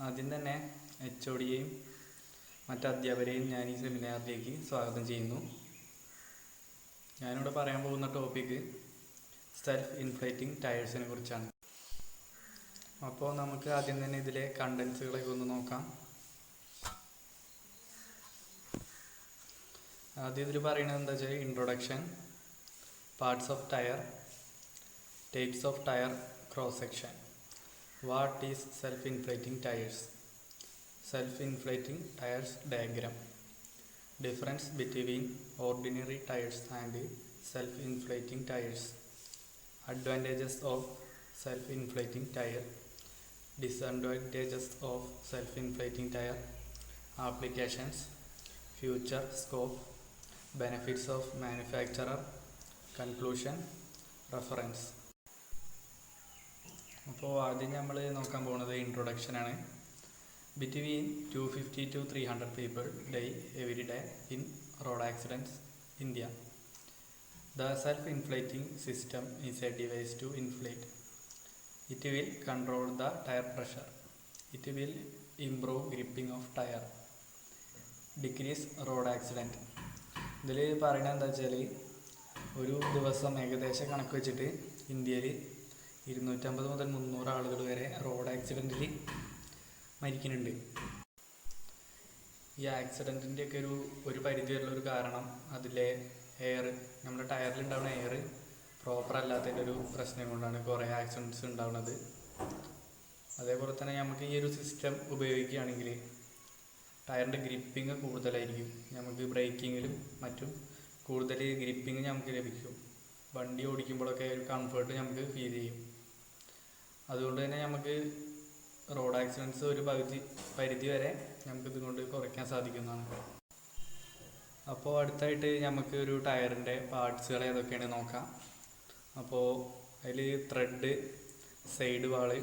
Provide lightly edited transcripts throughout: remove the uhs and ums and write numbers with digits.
ആദ്യം തന്നെ HODയെയും മറ്റ് അധ്യാപകരെയും ഞാൻ ഈ സെമിനാറിലേക്ക് സ്വാഗതം ചെയ്യുന്നു. ഞാനിവിടെ പറയാൻ പോകുന്ന ടോപ്പിക്ക് സെൽഫ് ഇൻഫ്ലേറ്റിംഗ് ടയേഴ്സിനെ കുറിച്ചാണ്. അപ്പോൾ നമുക്ക് ആദ്യം തന്നെ ഇതിലെ കണ്ടൻസുകളൊക്കെ ഒന്ന് നോക്കാം. ആദ്യം ഇതിൽ പറയുന്നത് എന്താ വെച്ചാൽ introduction, parts of tyre, types of tyre, cross section. What is self inflating tyres? Self-inflating tires diagram. Difference between ordinary tires and self-inflating tires. Advantages of self-inflating tire. Disadvantages of self-inflating tire. Applications. Future scope. Benefits of manufacturer. Conclusion. Reference. അപ്പോൾ ആദ്യം നമ്മൾ നോക്കാൻ പോകുന്നത് introduction ആണ്. Between 250 to 300 people die every day in road accidents, India. The self-inflating system is a device to inflate. It will control the tire pressure. It will improve gripping of tire. Decrease road accident. ഇതിൽ പറയുന്നത് എന്താ വെച്ചാൽ ഒരു ദിവസം ഏകദേശം കണക്ക് വെച്ചിട്ട് ഇന്ത്യയിൽ 250 മുതൽ 300 ആളുകൾ വരെ റോഡ് ആക്സിഡൻറ്റിൽ മരിക്കുന്നുണ്ട്. ഈ ആക്സിഡൻറ്റിൻ്റെയൊക്കെ ഒരു പരിധി വരെയുള്ളൊരു കാരണം അതിലെ എയർ, നമ്മുടെ ടയറിലുണ്ടാവുന്ന എയർ പ്രോപ്പർ അല്ലാത്തതിൻ്റെ ഒരു പ്രശ്നം കൊണ്ടാണ് കുറേ ആക്സിഡൻറ്റ്സ് ഉണ്ടാവുന്നത്. അതേപോലെ തന്നെ നമുക്ക് ഈ ഒരു സിസ്റ്റം ഉപയോഗിക്കുകയാണെങ്കിൽ ടയറിൻ്റെ ഗ്രിപ്പിങ് കൂടുതലായിരിക്കും. നമുക്ക് ബ്രേക്കിങ്ങിലും മറ്റും കൂടുതൽ ഗ്രിപ്പിങ് നമുക്ക് ലഭിക്കും. വണ്ടി ഓടിക്കുമ്പോഴൊക്കെ ഒരു കംഫർട്ട് നമുക്ക് ഫീൽ ചെയ്യും. അതുകൊണ്ട് തന്നെ നമുക്ക് റോഡ് ആക്സിഡൻറ്റ്സ് ഒരു പരിധി വരെ നമുക്കിത് കൊണ്ട് കുറയ്ക്കാൻ സാധിക്കുന്നതാണ്. അപ്പോൾ അടുത്തായിട്ട് നമുക്ക് ഒരു ടയറിൻ്റെ പാർട്സുകൾ ഏതൊക്കെയാണ് നോക്കാം. അപ്പോൾ അതിൽ ത്രെഡ്, സൈഡ് വാള്,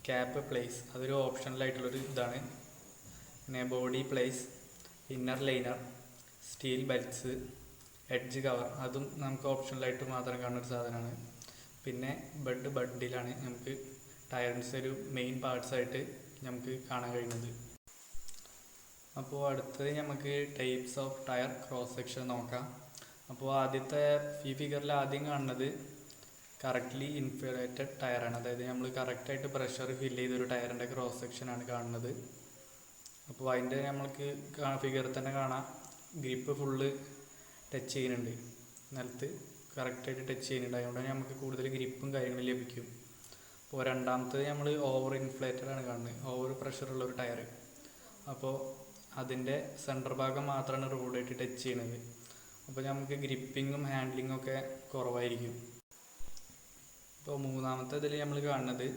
ക്യാപ്പ് പ്ലേസ് അതൊരു ഓപ്ഷണലായിട്ടുള്ളൊരു ഇതാണ്. പിന്നെ body place, inner liner, steel belts, edge cover അതും നമുക്ക് ഓപ്ഷണലായിട്ട് മാത്രം കാണുന്നൊരു സാധനമാണ്. പിന്നെ ബഡിലാണ് നമുക്ക് ടയറിൻ്റെ ഒരു മെയിൻ പാർട്സായിട്ട് നമുക്ക് കാണാൻ കഴിയുന്നത്. അപ്പോൾ അടുത്തത് നമുക്ക് types of tyre cross section നോക്കാം. അപ്പോൾ ആദ്യത്തെ ഈ ഫിഗറിൽ ആദ്യം കാണുന്നത് കറക്റ്റ്ലി ഇൻഫ്ലേറ്റഡ് ടയറാണ്. അതായത് നമ്മൾ കറക്റ്റായിട്ട് പ്രഷർ ഫില്ല് ചെയ്തൊരു ടയറിൻ്റെ ക്രോസ് സെക്ഷനാണ് കാണുന്നത്. അപ്പോൾ അതിൻ്റെ നമ്മൾക്ക് ഫിഗറിൽ തന്നെ കാണാം ഗ്രിപ്പ് ഫുള്ള് ടച്ച് ചെയ്യുന്നുണ്ട്, നിലത്ത് കറക്റ്റായിട്ട് ടച്ച് ചെയ്യുന്നുണ്ട്. അതുകൊണ്ട് നമുക്ക് കൂടുതൽ ഗ്രിപ്പും കാര്യങ്ങളും ലഭിക്കും. അപ്പോൾ രണ്ടാമത്തത് നമ്മൾ ഓവർ ഇൻഫ്ലേറ്റഡാണ് കാണുന്നത്, ഓവർ പ്രഷറുള്ളൊരു ടയർ. അപ്പോൾ അതിൻ്റെ സെൻറ്റർ ഭാഗം മാത്രമാണ് റോഡായിട്ട് ടച്ച് ചെയ്യുന്നത്. അപ്പോൾ നമുക്ക് ഗ്രിപ്പിങ്ങും ഹാൻഡ്ലിങ്ങും ഒക്കെ കുറവായിരിക്കും. ഇപ്പോൾ മൂന്നാമത്തെ ഇതിൽ നമ്മൾ കാണുന്നത്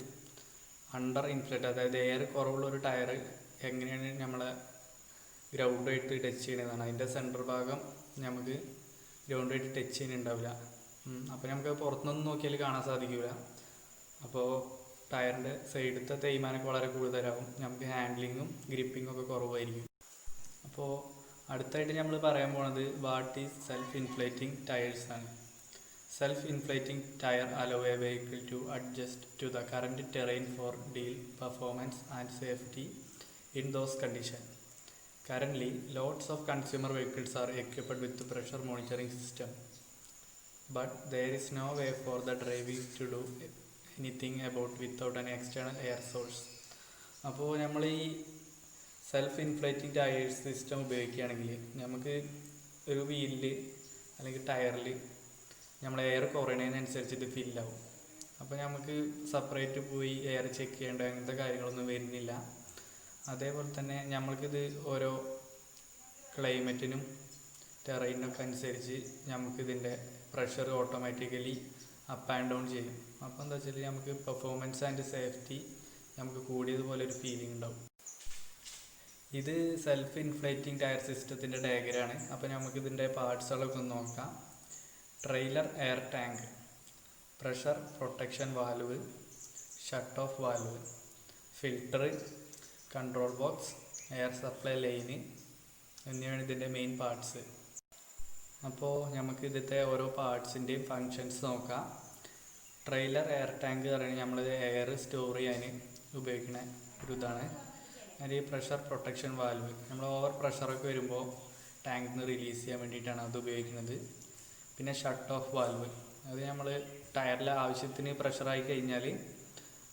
അണ്ടർ ഇൻഫ്ലേറ്റ്, അതായത് എയർ കുറവുള്ളൊരു ടയർ എങ്ങനെയാണ് നമ്മളെ ഗ്രൗണ്ടായിട്ട് ടച്ച് ചെയ്യുന്നതാണ്. അതിൻ്റെ സെൻറ്റർ ഭാഗം നമുക്ക് ഗ്രൗണ്ടായിട്ട് ടച്ച് ചെയ്യുന്നുണ്ടാവില്ല. അപ്പോൾ നമുക്ക് പുറത്തുനിന്ന് നോക്കിയാൽ കാണാൻ സാധിക്കില്ല. അപ്പോൾ ടയറിൻ്റെ സൈഡത്തെ തേയ്മാനൊക്കെ വളരെ കൂടുതലാവും, നമുക്ക് ഹാൻഡ്ലിങ്ങും ഗ്രിപ്പിങ്ങും ഒക്കെ കുറവായിരിക്കും. അപ്പോൾ അടുത്തായിട്ട് നമ്മൾ പറയാൻ പോകുന്നത് what is self inflating tyres ആണ്. Self inflating tyre allow a vehicle to adjust to the current terrain for ideal performance and safety in those condition. Currently, lots of consumer vehicles are equipped with pressure monitoring system, but there is no way for the driver to do anything about without an external air source. അപ്പോൾ നമ്മൾ ഈ self inflating tyre system ഉപയോഗിക്കുകയാണെങ്കിൽ നമുക്ക് ഒരു വീലിൽ അല്ലെങ്കിൽ ടയറിൽ നമ്മൾ air കുറയുന്നതിനനുസരിച്ച് ഇത് ഫില്ലാവും. അപ്പോൾ നമുക്ക് സെപ്പറേറ്റ് പോയി എയർ ചെക്ക് ചെയ്യേണ്ട അങ്ങനത്തെ കാര്യങ്ങളൊന്നും വരുന്നില്ല. അതേപോലെ തന്നെ നമ്മൾക്കിത് ഓരോ ക്ലൈമറ്റിനും ടെറൈനൊക്കെ അനുസരിച്ച് നമുക്കിതിൻ്റെ pressure automatically up and down ചെയ്യും. അപ്പോൾ എന്താ വെച്ചാൽ നമുക്ക് പെർഫോമൻസ് ആൻഡ് സേഫ്റ്റി നമുക്ക് കൂടിയതുപോലെ ഒരു ഫീലിംഗ് ഉണ്ടാവും. ഇത് സെൽഫ് ഇൻഫ്ലേറ്റിംഗ് ടയർ സിസ്റ്റത്തിൻ്റെ ഡയഗ്രാമാണ്. അപ്പോൾ നമുക്കിതിൻ്റെ പാർട്സുകളൊക്കെ ഒന്ന് നോക്കാം. Trailer air tank, pressure protection valve, shut of valve, filter, control box, air supply line എന്നിവയാണ് ഇതിൻ്റെ മെയിൻ പാർട്സ്. അപ്പോൾ നമുക്ക് ഇതിൻ്റെ ഓരോ പാർട്സിൻ്റെയും ഫങ്ഷൻസ് നോക്കാം. ട്രെയിലർ എയർ ടാങ്ക് പറയുന്നത് നമ്മൾ എയർ സ്റ്റോർ ചെയ്യാൻ ഉപയോഗിക്കുന്ന ഒരു ഇതാണ്. അതിൽ പ്രഷർ പ്രൊട്ടക്ഷൻ വാൽവ്, നമ്മൾ ഓവർ പ്രഷറൊക്കെ വരുമ്പോൾ ടാങ്കിൽ നിന്ന് റിലീസ് ചെയ്യാൻ വേണ്ടിയിട്ടാണ് അത് ഉപയോഗിക്കുന്നത്. പിന്നെ ഷട്ട് ഓഫ് വാൽവ്, അത് നമ്മൾ ടയറിലെ ആവശ്യത്തിന് പ്രഷറായി കഴിഞ്ഞാൽ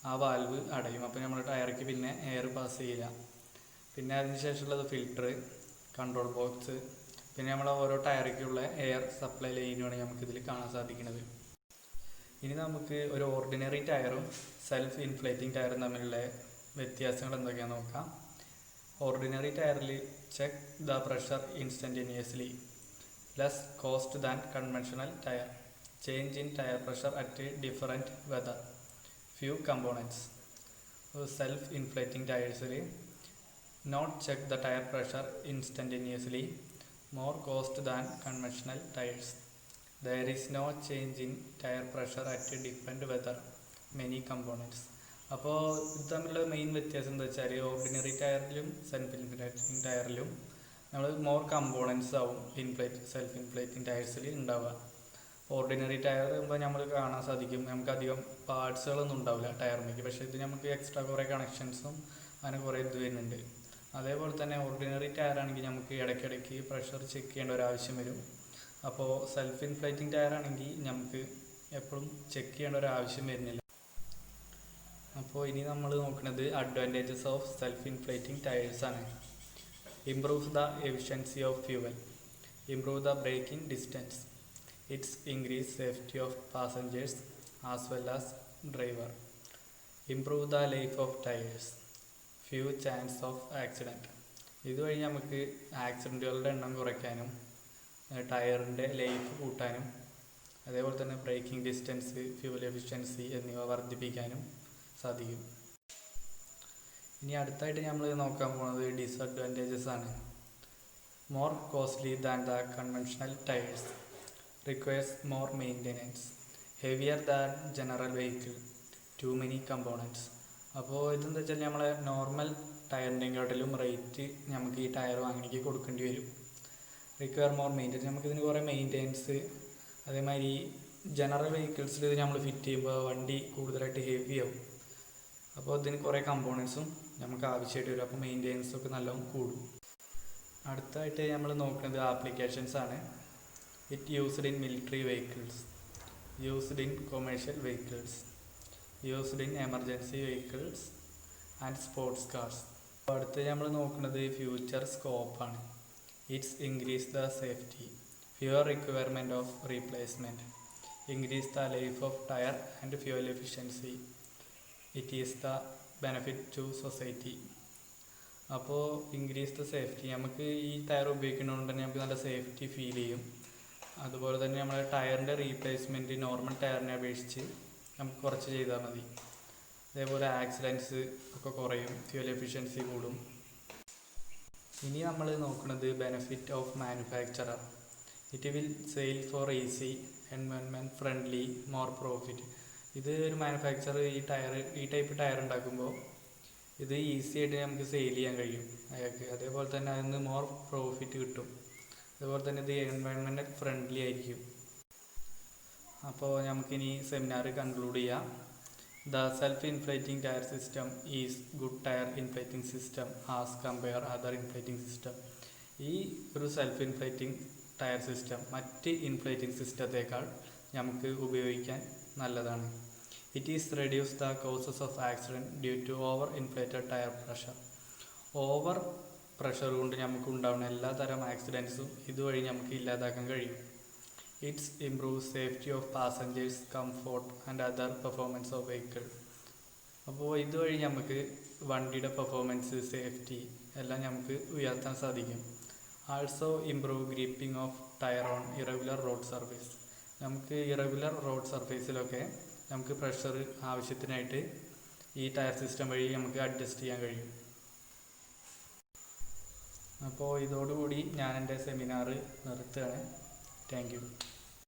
ആ വാൽവ് അടയും, അപ്പോൾ നമ്മൾ ടയർക്ക് പിന്നെ എയർ പാസ് ചെയ്യില്ല. പിന്നെ അതിന് ശേഷമുള്ളത് ഫിൽറ്റർ, കൺട്രോൾ ബോക്സ്, പിന്നെ നമ്മൾ ഓരോ ടയറിലേക്കുള്ള എയർ സപ്ലൈ ലൈനുമാണ് നമുക്കിതിൽ കാണാൻ സാധിക്കുന്നത്. ഇനി നമുക്ക് ഒരു ഓർഡിനറി ടയറും സെൽഫ് ഇൻഫ്ലേറ്റിംഗ് ടയറും തമ്മിലുള്ള വ്യത്യാസങ്ങൾ എന്തൊക്കെയാണെന്ന് നോക്കാം. ഓർഡിനറി ടയറിൽ check the pressure instantaneously, less cost than conventional tyre, change in tyre pressure at different weather, few components. Self inflating ടയർസിൽ not check the tyre pressure instantaneously, more cost than conventional tires. There is no change in tire pressure at different weather, many components. അപ്പോൾ ഇത് തമ്മിലുള്ള main വ്യത്യാസം എന്താ വെച്ചാൽ ordinary ടയറിലും self inflating ടയറിലും നമ്മൾ മോർ കമ്പോണൻസ് ആവും സെൽഫ് ഇൻഫ്ലേറ്റിംഗ് ടയർസിൽ ഉണ്ടാവുക. ഓർഡിനറി ടയർ ആകുമ്പോൾ നമ്മൾ കാണാൻ സാധിക്കും നമുക്കധികം പാർട്സുകളൊന്നും ഉണ്ടാവില്ല ടയറിലേക്ക്, പക്ഷേ ഇത് നമുക്ക് എക്സ്ട്രാ കുറേ കണക്ഷൻസും അങ്ങനെ കുറേ ഇത് വരുന്നുണ്ട്. അതേപോലെ തന്നെ ഓർഡിനറി ടയർ ആണെങ്കിൽ നമുക്ക് ഇടയ്ക്കിടയ്ക്ക് പ്രഷർ ചെക്ക് ചെയ്യേണ്ട ഒരു ആവശ്യം വരും. അപ്പോൾ സെൽഫ് ഇൻഫ്ലേറ്റിംഗ് ടയർ ആണെങ്കിൽ നമുക്ക് എപ്പോഴും ചെക്ക് ചെയ്യേണ്ട ഒരു ആവശ്യം വരുന്നില്ല. അപ്പോൾ ഇനി നമ്മൾ നോക്കുന്നത് അഡ്വാൻറ്റേജസ് ഓഫ് സെൽഫ് ഇൻഫ്ലേറ്റിംഗ് ടയേഴ്സാണ്. Improves the efficiency of fuel, improve the braking distance, it's increase safety of passengers as well as driver, improve the life of tyres, few chance of accident. ഇതുവഴി നമുക്ക് ആക്സിഡൻറ്റുകളുടെ എണ്ണം കുറയ്ക്കാനും ടയറിൻ്റെ life കൂട്ടാനും അതേപോലെ തന്നെ breaking distance, fuel efficiency എന്നിവ വർദ്ധിപ്പിക്കാനും സാധിക്കും. ഇനി അടുത്തായിട്ട് നമ്മൾ നോക്കാൻ പോകുന്നത് ഡിസഡ്വാൻറ്റേജസ് ആണ്. More costly than the conventional tyres, requires more maintenance, heavier than general vehicle, too many components. അപ്പോൾ ഇതെന്താ വെച്ചാൽ നമ്മളെ നോർമൽ ടയറിൻ്റെക്കാട്ടിലും റേറ്റ് നമുക്ക് ഈ ടയർ വാങ്ങണമെങ്കിൽ കൊടുക്കേണ്ടി വരും. റിക്വയർ മോർ മെയിൻ്റെനൻസ്, നമുക്കിതിന് കുറേ മെയിൻ്റെനൻസ്, അതേമാതിരി ജനറൽ വെഹിക്കിൾസിൽ ഇത് നമ്മൾ ഫിറ്റ് ചെയ്യുമ്പോൾ വണ്ടി കൂടുതലായിട്ട് ഹെവി ആവും. അപ്പോൾ ഇതിന് കുറേ കമ്പോണൻസും നമുക്ക് ആവശ്യമായിട്ട് വരും, അപ്പോൾ മെയിൻ്റെനൻസൊക്കെ നല്ലോണം കൂടും. അടുത്തായിട്ട് നമ്മൾ നോക്കുന്നത് ആപ്ലിക്കേഷൻസ് ആണ്. It used in military vehicles, used in commercial vehicles, used in emergency vehicles and sports cars. അപ്പോൾ അടുത്ത് നമ്മൾ നോക്കുന്നത് ഫ്യൂച്ചർ സ്കോപ്പാണ്. It's increase the safety, fewer requirement of replacement, increase the life of tyre and fuel efficiency, it is the benefit to society. അപ്പോൾ increase the safety, നമുക്ക് ഈ tyre ഉപയോഗിക്കുന്നതുകൊണ്ട് തന്നെ നമുക്ക് നല്ല സേഫ്റ്റി ഫീൽ ചെയ്യും. അതുപോലെ തന്നെ നമ്മുടെ ടയറിൻ്റെ റീപ്ലേസ്മെൻറ്റ് നോർമൽ ടയറിനെ അപേക്ഷിച്ച് നമുക്ക് കുറച്ച് ചെയ്താൽ മതി. അതേപോലെ ആക്സിഡൻറ്റ്സ് ഒക്കെ കുറയും, ഫ്യൂവൽ എഫിഷ്യൻസി കൂടും. ഇനി നമ്മൾ നോക്കുന്നത് benefit of manufacturer. It will sale four easy, environment friendly, more profit. ഇത് ഒരു മാനുഫാക്ചർ ഈ ടൈപ്പ് ടയർ ഉണ്ടാക്കുമ്പോൾ ഇത് ഈസി ആയിട്ട് നമുക്ക് സെയിൽ ചെയ്യാൻ കഴിയും അയാൾക്ക്. അതേപോലെ തന്നെ അതിൽ നിന്ന് മോർ പ്രോഫിറ്റ് കിട്ടും. അതുപോലെ തന്നെ ഇത് എൻവയോൺമെൻറ്റ് ഫ്രണ്ട്ലി ആയിരിക്കും. അപ്പോൾ നമുക്കിനി സെമിനാർ കൺക്ലൂഡ് ചെയ്യാം. The self inflating tyre system is good tyre inflating system as compare other inflating system. ഈ ഒരു സെൽഫ് ഇൻഫ്ലേറ്റിംഗ് ടയർ സിസ്റ്റം മറ്റ് ഇൻഫ്ലേറ്റിംഗ് സിസ്റ്റത്തേക്കാൾ നമുക്ക് ഉപയോഗിക്കാൻ നല്ലതാണ്. It is reduce the causes of accident due to over inflated tyre pressure. Over pressure കൊണ്ട് നമുക്ക് ഉണ്ടാകുന്ന എല്ലാ തരം ആക്സിഡൻസും ഇതുവഴി നമുക്ക് ഇല്ലാതാക്കാൻ കഴിയും. It's improve safety of passengers, comfort and other performance of vehicle. അപ്പോൾ ഇതുവഴി നമുക്ക് വണ്ടിയുടെ പെർഫോമൻസ്, സേഫ്റ്റി എല്ലാം നമുക്ക് ഉയർത്താൻ സാധിക്കും. Also improve gripping of tyre on irregular road surface. നമുക്ക് ഇറഗുലർ റോഡ് സർഫേസിലൊക്കെ നമുക്ക് പ്രഷർ ആവശ്യത്തിനായിട്ട് ഈ ടയർ സിസ്റ്റം വഴി നമുക്ക് അഡ്ജസ്റ്റ് ചെയ്യാൻ കഴിയും. അപ്പോൾ ഇതോടുകൂടി ഞാൻ എൻ്റെ സെമിനാർ നിർത്തുകയാണ്. Thank you.